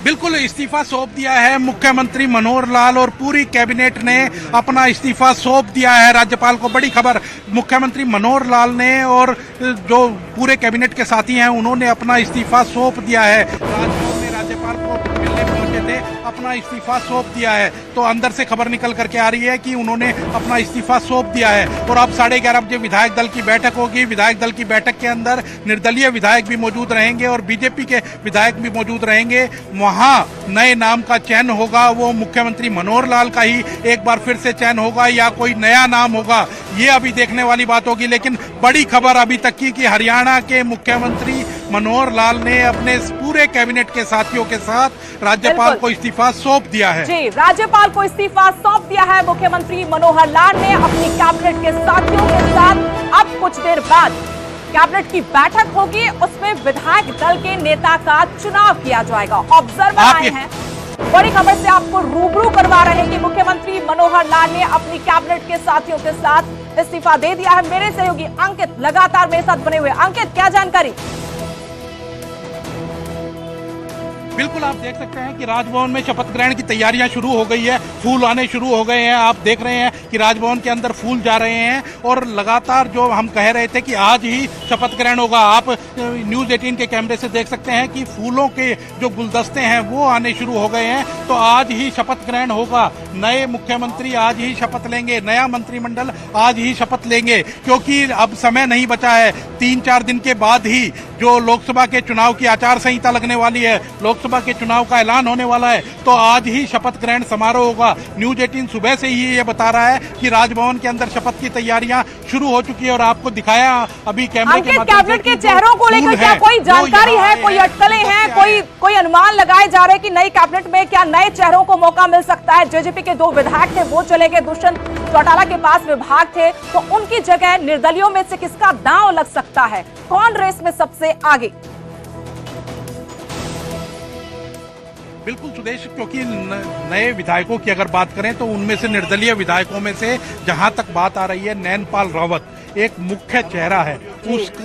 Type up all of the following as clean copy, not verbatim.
बिल्कुल इस्तीफा सौंप दिया है मुख्यमंत्री मनोहर लाल और पूरी कैबिनेट ने अपना इस्तीफा सौंप दिया है राज्यपाल को। बड़ी खबर, मुख्यमंत्री मनोहर लाल ने और जो पूरे कैबिनेट के साथी हैं उन्होंने अपना इस्तीफा सौंप दिया है। राजभवन में राज्यपाल को मिलने पहुंचे थे, अपना इस्तीफा सौंप दिया है। तो अंदर से खबर निकल करके आ रही है कि उन्होंने अपना इस्तीफा सौंप दिया है। और अब 11:30 बजे विधायक दल की बैठक होगी। विधायक दल की बैठक के अंदर निर्दलीय विधायक भी मौजूद रहेंगे और बीजेपी के विधायक भी मौजूद रहेंगे। वहां नए नाम का चयन होगा, वो मुख्यमंत्री मनोहर लाल का ही एक बार फिर से चयन होगा या कोई नया नाम होगा, ये अभी देखने वाली बात होगी। लेकिन बड़ी खबर अभी तक की कि हरियाणा के मुख्यमंत्री मनोहर लाल ने अपने पूरे कैबिनेट के साथियों के साथ राज्यपाल को इस्तीफा सौंप दिया है। जी, राज्यपाल को इस्तीफा सौंप दिया है मुख्यमंत्री मनोहर लाल ने अपनी कैबिनेट के साथियों के साथ। अब कुछ देर बाद कैबिनेट की बैठक होगी, उसमें विधायक दल के नेता का चुनाव किया जाएगा। ऑब्जर्वर आए हैं, बड़ी खबर से आपको रूबरू करवा रहे हैं कि मुख्यमंत्री मनोहर लाल ने अपनी कैबिनेट के साथियों के साथ इस्तीफा दे दिया है। मेरे सहयोगी अंकित लगातार मेरे साथ बने हुए। अंकित, क्या जानकारी? बिल्कुल, आप देख सकते हैं कि राजभवन में शपथ ग्रहण की तैयारियां शुरू हो गई है, फूल आने शुरू हो गए हैं। आप देख रहे हैं कि राजभवन के अंदर फूल जा रहे हैं और लगातार जो हम कह रहे थे कि आज ही शपथ ग्रहण होगा, आप न्यूज़ 18 के कैमरे से देख सकते हैं कि फूलों के जो गुलदस्ते हैं वो आने शुरू हो गए हैं। तो आज ही शपथ ग्रहण होगा, नए मुख्यमंत्री आज ही शपथ लेंगे, नया मंत्रिमंडल आज ही शपथ लेंगे, क्योंकि अब समय नहीं बचा है। 3-4 दिन के बाद ही जो लोकसभा के चुनाव की आचार संहिता लगने वाली है, लोकसभा के चुनाव का ऐलान होने वाला है, तो आज ही शपथ ग्रहण समारोह होगा। न्यूज़ 18 सुबह से ही ये बता रहा है कि राजभवन के अंदर शपथ की तैयारियां शुरू हो चुकी है और आपको दिखाया अभी कैमरे के माध्यम से। कैबिनेट के चेहरों को लेकर क्या कोई जानकारी है, कोई अटकलें हैं, कोई अनुमान लगाए जा रहे हैं कि नई कैबिनेट में क्या नए चेहरों को मौका मिल सकता है? जेजेपी के 2 विधायक थे, वो चले गए, दुष्यंत चौटाला के पास विभाग थे, तो उनकी जगह निर्दलियों में से किसका दांव लग सकता है? कौन रेस में सबसे आगे? बिल्कुल सुदेश, क्योंकि नए विधायकों की अगर बात करें तो उनमें से निर्दलीय विधायकों में से जहां तक बात आ रही है, नैनपाल रावत एक मुख्य चेहरा है,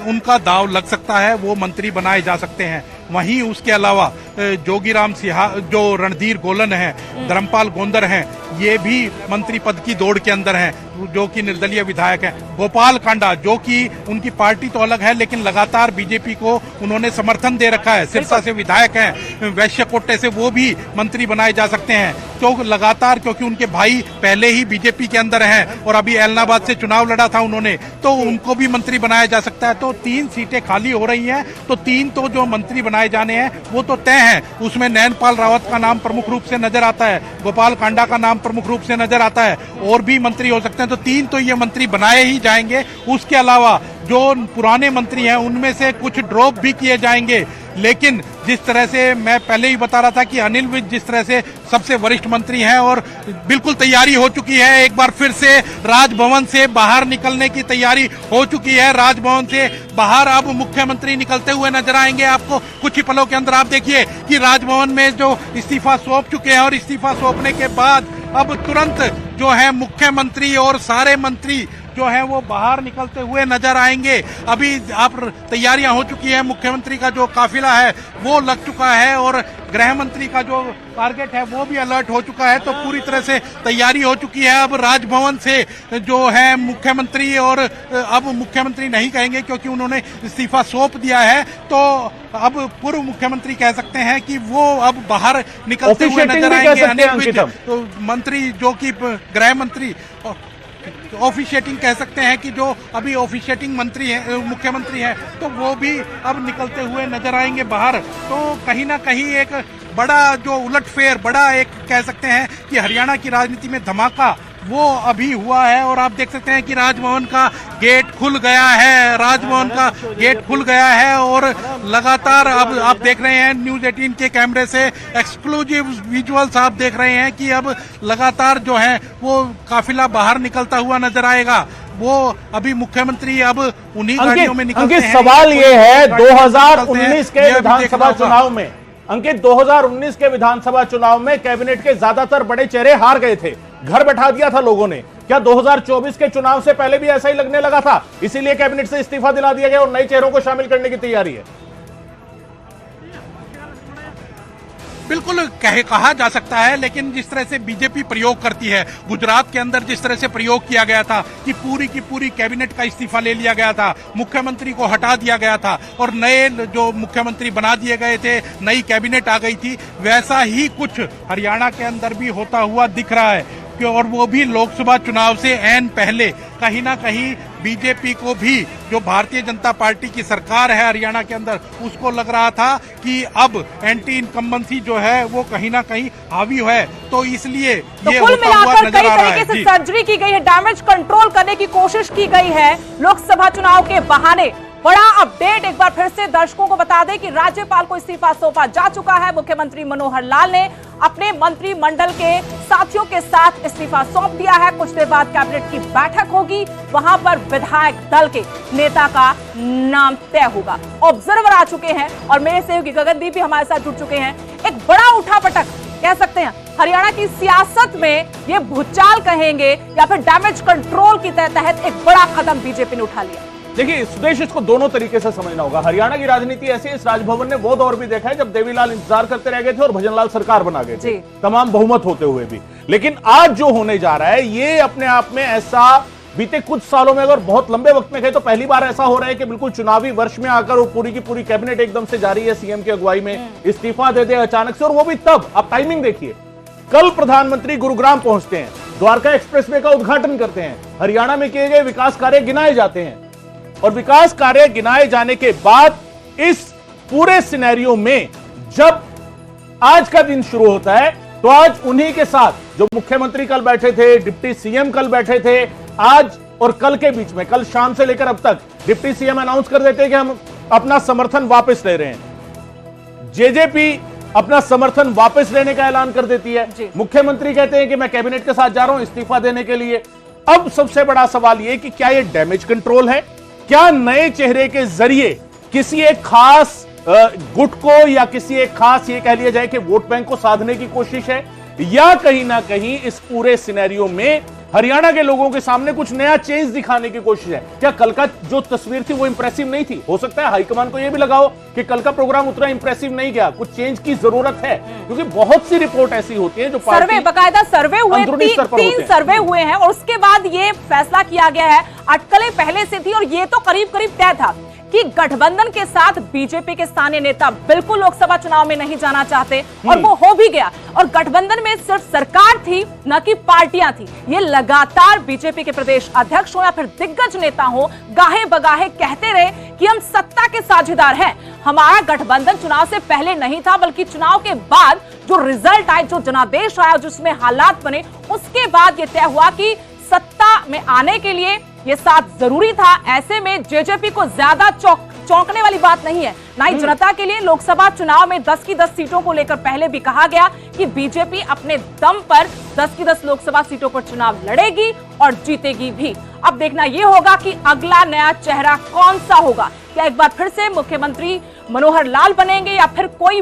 उनका दाव लग सकता है, वो मंत्री बनाए जा सकते हैं। वहीं उसके अलावा जोगीराम सिंहा, जो रणधीर गोलन है, धर्मपाल गोंदर हैं, ये भी मंत्री पद की दौड़ के अंदर हैं, जो कि निर्दलीय विधायक हैं। गोपाल कांडा, जो कि उनकी पार्टी तो अलग है लेकिन लगातार बीजेपी को उन्होंने समर्थन दे रखा है, सिरसा से विधायक हैं, वैश्य कोटे से वो भी मंत्री बनाए जा सकते हैं। तो लगातार, क्योंकि उनके भाई पहले ही बीजेपी के अंदर हैं और अभी एलनाबाद से चुनाव लड़ा था उन्होंने, तो उनको भी मंत्री बनाया जा सकता है। तो 3 सीटें खाली हो रही हैं, तो 3 तो जो मंत्री बनाए जाने हैं वो तो तय हैं। उसमें नैनपाल रावत का नाम प्रमुख रूप से नजर आता है, गोपाल कांडा का नाम प्रमुख रूप से नजर आता है, और भी मंत्री हो सकते हैं। तो 3 तो ये मंत्री बनाए ही जाएंगे। उसके अलावा जो पुराने मंत्री हैं उनमें से कुछ ड्रॉप भी किए जाएंगे। लेकिन जिस तरह से मैं पहले ही बता रहा था कि अनिल विज जिस तरह से सबसे वरिष्ठ मंत्री हैं और बिल्कुल तैयारी हो चुकी है, एक बार फिर से राजभवन से बाहर निकलने की तैयारी हो चुकी है। राजभवन से बाहर अब मुख्यमंत्री निकलते हुए नजर आएंगे आपको कुछ ही पलों के अंदर। आप देखिए कि राजभवन में जो इस्तीफा सौंप चुके हैं और इस्तीफा सौंपने के बाद अब तुरंत जो है मुख्यमंत्री और सारे मंत्री जो है वो बाहर निकलते हुए नजर आएंगे। अभी आप तैयारियां हो चुकी है, मुख्यमंत्री का जो काफिला है वो लग चुका है और गृह मंत्री का जो टारगेट है वो भी अलर्ट हो चुका है। तो पूरी तरह से तैयारी हो चुकी है। अब राजभवन से जो है मुख्यमंत्री, और अब मुख्यमंत्री नहीं कहेंगे क्योंकि उन्होंने इस्तीफा सौंप दिया है, तो अब पूर्व मुख्यमंत्री कह सकते हैं कि वो अब बाहर निकलते हुए नजर आएंगे। अनिल विज मंत्री, जो कि गृह मंत्री, ऑफिशिएटिंग कह सकते हैं कि जो अभी ऑफिशिएटिंग मंत्री है, मुख्यमंत्री हैं, तो वो भी अब निकलते हुए नजर आएंगे बाहर। तो कहीं ना कहीं एक बड़ा जो उलटफेर, बड़ा एक कह सकते हैं कि हरियाणा की राजनीति में धमाका वो अभी हुआ है। और आप देख सकते हैं कि राजभवन का गेट खुल गया है, राजभवन का गेट खुल गया है और लगातार अब आप देख रहे हैं न्यूज़ 18 के कैमरे से एक्सक्लूसिव विजुअल्स आप देख रहे हैं कि अब लगातार जो है वो काफिला बाहर निकलता हुआ नजर आएगा। वो अभी मुख्यमंत्री अब उन्हीं गाड़ियों में निकलते हैं। सवाल ये है 2019 के विधानसभा चुनाव में, अंकित 2019 के विधानसभा चुनाव में कैबिनेट के ज्यादातर बड़े चेहरे हार गए थे, घर बैठा दिया था लोगों ने। क्या 2024 के चुनाव से पहले भी ऐसा ही लगने लगा था, इसीलिए कैबिनेट से इस्तीफा दिला दिया गया और नए चेहरों को शामिल करने की तैयारी है? बिल्कुल कहा जा सकता है, लेकिन जिस तरह से बीजेपी प्रयोग करती है, गुजरात के अंदर जिस तरह से प्रयोग किया गया था कि पूरी की पूरी कैबिनेट का इस्तीफा ले लिया गया था, मुख्यमंत्री को हटा दिया गया था और नए जो मुख्यमंत्री बना दिए गए थे, नई कैबिनेट आ गई थी, वैसा ही कुछ हरियाणा के अंदर भी होता हुआ दिख रहा है। और वो भी लोकसभा चुनाव से ऐन पहले कहीं ना कहीं बीजेपी को भी, जो भारतीय जनता पार्टी की सरकार है हरियाणा के अंदर, उसको लग रहा था कि अब एंटी इनकम्बेंसी जो है वो कहीं ना कहीं हावी है, तो इसलिए तो ये कुल होता हुआ मिलाकर नजर कई आ रहा तरीके है। से सर्जरी की गई है, डैमेज कंट्रोल करने की कोशिश की गई है लोकसभा चुनाव के बहाने। बड़ा अपडेट एक बार फिर से दर्शकों को बता दें कि राज्यपाल को इस्तीफा सौंपा जा चुका है। मुख्यमंत्री मनोहर लाल ने अपने मंत्रिमंडल के साथियों के साथ इस्तीफा सौंप दिया है। कुछ देर बाद कैबिनेट की बैठक होगी, वहां पर विधायक दल के नेता का नाम तय होगा। ऑब्जर्वर आ चुके हैं और मेरे सहयोगी गगनदीप भी हमारे साथ जुड़ चुके हैं। एक बड़ा उठापटक कह सकते हैं हरियाणा की सियासत में, ये भूचाल कहेंगे या फिर डैमेज कंट्रोल की तहत एक बड़ा कदम बीजेपी ने उठा लिया। देखिए सुदेश, इसको दोनों तरीके से समझना होगा। हरियाणा की राजनीति ऐसी है, इस राजभवन ने वो दौर भी देखा है जब देवीलाल इंतजार करते रह गए थे और भजनलाल सरकार बना गए थे, तमाम बहुमत होते हुए भी। लेकिन आज जो होने जा रहा है ये अपने आप में ऐसा, बीते कुछ सालों में अगर बहुत लंबे वक्त में कहे तो पहली बार ऐसा हो रहा है कि बिल्कुल चुनावी वर्ष में आकर वो पूरी की पूरी कैबिनेट एकदम से जारी है, सीएम की अगुवाई में इस्तीफा दे दे अचानक से, और वो भी तब। आप टाइमिंग देखिए, कल प्रधानमंत्री गुरुग्राम पहुंचते हैं, द्वारका एक्सप्रेसवे का उद्घाटन करते हैं, हरियाणा में किए गए विकास कार्य गिनाए जाते हैं, और विकास कार्य गिनाए जाने के बाद इस पूरे सिनेरियो में जब आज का दिन शुरू होता है तो आज उन्हीं के साथ जो मुख्यमंत्री कल बैठे थे, डिप्टी सीएम कल बैठे थे, आज और कल के बीच में, कल शाम से लेकर अब तक डिप्टी सीएम अनाउंस कर देते हैं कि हम अपना समर्थन वापस ले रहे हैं, जेजेपी अपना समर्थन वापस लेने का ऐलान कर देती है, मुख्यमंत्री कहते हैं कि मैं कैबिनेट के साथ जा रहा हूं इस्तीफा देने के लिए। अब सबसे बड़ा सवाल यह कि क्या यह डैमेज कंट्रोल है, क्या नए चेहरे के जरिए किसी एक खास गुट को या किसी एक खास, ये कह लिया जाए कि वोट बैंक को साधने की कोशिश है, या कहीं ना कहीं इस पूरे सिनेरियो में हरियाणा के लोगों के सामने कुछ नया चेंज दिखाने की कोशिश है। क्या कल का जो तस्वीर थी वो इंप्रेसिव नहीं थी? हो सकता है हाईकमान को यह भी लगाओ कि कल का प्रोग्राम उतना इंप्रेसिव नहीं गया, कुछ चेंज की जरूरत है, क्योंकि बहुत सी रिपोर्ट ऐसी होती है जो सर्वे, बाकायदा सर्वे हुए, तीन सर्वे हुए हैं और उसके बाद ये फैसला किया गया है। अटकलें पहले से थी और ये तो करीब करीब तय था कि गठबंधन के साथ बीजेपी के स्थानीय नेता बिल्कुल लोकसभा चुनाव में नहीं जाना चाहते, और वो हो भी गया। और गठबंधन में सिर्फ सरकार थी, न कि पार्टियां थी। ये लगातार बीजेपी के प्रदेश अध्यक्ष हो या फिर दिग्गज नेता हो, गाहे बगाहे कहते रहे कि हम सत्ता के साझेदार हैं। हमारा गठबंधन चुनाव से पहले नहीं था, बल्कि चुनाव के बाद जो रिजल्ट आए, जो जनादेश आया, जिसमें हालात बने, उसके बाद यह तय हुआ कि सत्ता में आने के लिए ये साथ जरूरी था। ऐसे में जेजेपी को ज्यादा चौंकने वाली बात नहीं है, ना ही जनता के लिए। लोकसभा चुनाव में 10 की 10 सीटों को लेकर पहले भी कहा गया कि बीजेपी अपने दम पर 10 की 10 लोकसभा सीटों पर चुनाव लड़ेगी और जीतेगी भी। अब देखना यह होगा कि अगला नया चेहरा कौन सा होगा। क्या एक बार फिर से मुख्यमंत्री मनोहर लाल बनेंगे या फिर कोई,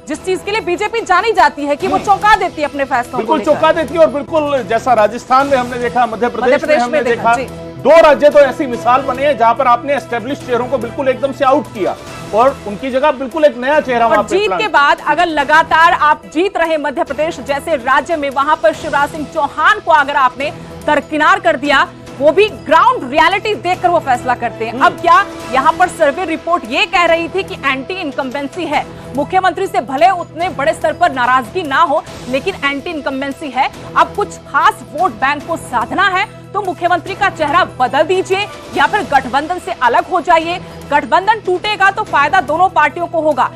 जिस चीज के लिए बीजेपी जानी जाती है कि वो चौंका देती है अपने फैसलों को, बिल्कुल चौंका देती है। और बिल्कुल जैसा राजस्थान में हमने देखा, मध्य प्रदेश में हमने देखा, दो राज्य तो ऐसी मिसाल बने हैं जहां पर आपने एस्टेब्लिश चेहरों को बिल्कुल एकदम से आउट किया और उनकी जगह बिल्कुल एक नया चेहरा वहां पे। जीत के बाद अगर लगातार आप जीत रहे मध्य प्रदेश जैसे राज्य में, वहां पर शिवराज सिंह चौहान को अगर आपने दरकिनार कर दिया, वो भी ग्राउंड रियलिटी देखकर वो फैसला करते हैं। अब क्या यहाँ पर सर्वे रिपोर्ट ये कह रही थी कि एंटी इनकम्बेंसी है, मुख्यमंत्री से भले उतने बड़े स्तर पर नाराजगी ना हो, लेकिन एंटी इनकम्बेंसी है। अब कुछ खास वोट बैंक को साधना है तो मुख्यमंत्री का चेहरा बदल दीजिए या फिर गठबंधन से अलग हो जाइए। गठबंधन टूटेगा तो फायदा दोनों पार्टियों को होगा।